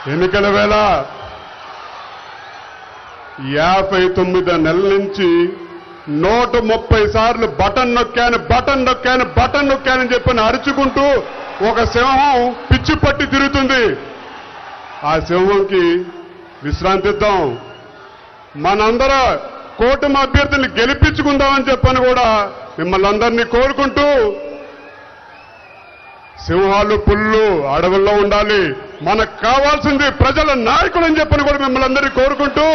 ఎన్నికల వేళ 59 నెలల నుంచి 130 సార్లు బటన్ నొక్కానని చెప్పని అరుచుకుంటూ ఒక సింహం పిచ్చి పట్టి తిరుగుతుంది. ఆ సింహంకి విశ్రాంతి ఇద్దాం. మనందరూ కూటమి అభ్యర్థుల్ని గెలిపించుకుందామని చెప్పని కూడా మిమ్మల్ని అందరినీ కోరుకుంటూ, సింహాలు పుల్లు అడవుల్లో ఉండాలి, మనకు కావాల్సింది ప్రజల నాయకులు అని చెప్పని కూడా మిమ్మల్ని అందరినీ కోరుకుంటూ,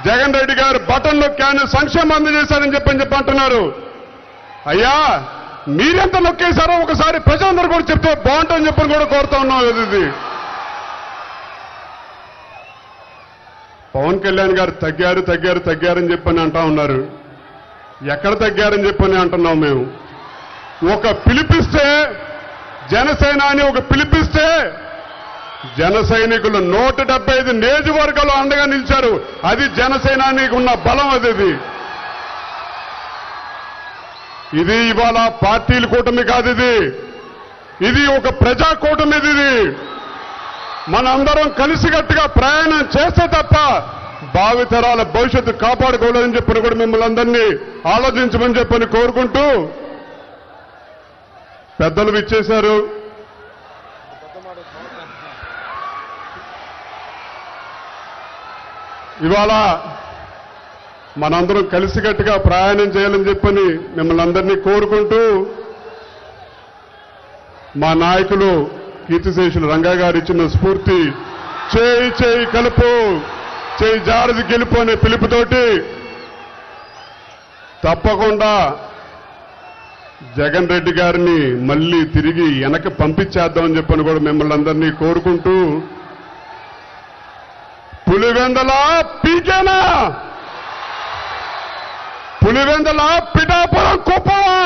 జగన్ రెడ్డి గారు బటన్ నొక్కాను సంక్షేమం అందజేశారని చెప్పి అంటున్నారు. అయ్యా మీరెంత నొక్కేశారో ఒకసారి ప్రజలందరూ కూడా చెప్తే బాగుంటుందని చెప్పని కూడా కోరుతా ఉన్నాం. ఇది పవన్ కళ్యాణ్ గారు తగ్గారని చెప్పని అంటా ఉన్నారు. ఎక్కడ తగ్గారని చెప్పని అంటున్నాం మేము. ఒక పిలిపిస్తే జనసేన అని ఒక పిలిపిస్తే జన సైనికులు 175 నియోజకవర్గాలు అండగా నిలిచారు. అది జనసేనానికి ఉన్న బలం. అది ఇది ఇవాళ పార్టీల కూటమి కాదు. ఇది ఒక ప్రజా కూటమి. ఇది మనందరం కలిసికట్టుగా ప్రయాణం చేస్తే తప్ప భావితరాల భవిష్యత్తు కాపాడుకోలేదని చెప్పని కూడా మిమ్మల్ని అందరినీ ఆలోచించమని చెప్పని కోరుకుంటూ, పెద్దలు విచ్చేశారు. ఇవాళ మనందరం కలిసికట్టుగా ప్రయాణం చేయాలని చెప్పని మిమ్మల్ని అందరినీ కోరుకుంటూ, మా నాయకులు కీర్తిశేషులు రంగా గారు ఇచ్చిన స్ఫూర్తి, చేయి కలుపు, చేయి జారది గెలుపు అనే పిలుపుతోటి తప్పకుండా జగన్ రెడ్డి గారిని మళ్లీ తిరిగి వెనక్కి పంపించేద్దామని చెప్పని కూడా మిమ్మల్ని అందరినీ కోరుకుంటూ, పులివెందల పీకేనా, పులివెందల పిఠాపురం కుప్పమా,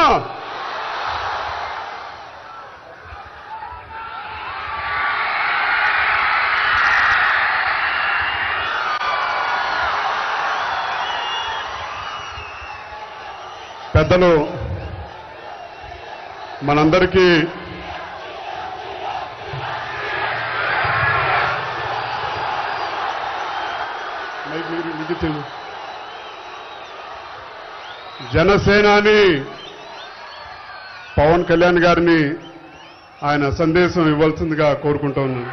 పెద్దలు మనందరికీ జనసేనాని పవన్ కళ్యాణ్ గారిని ఆయన సందేశం ఇవ్వాల్సిందిగా కోరుకుంటూ ఉన్నాను.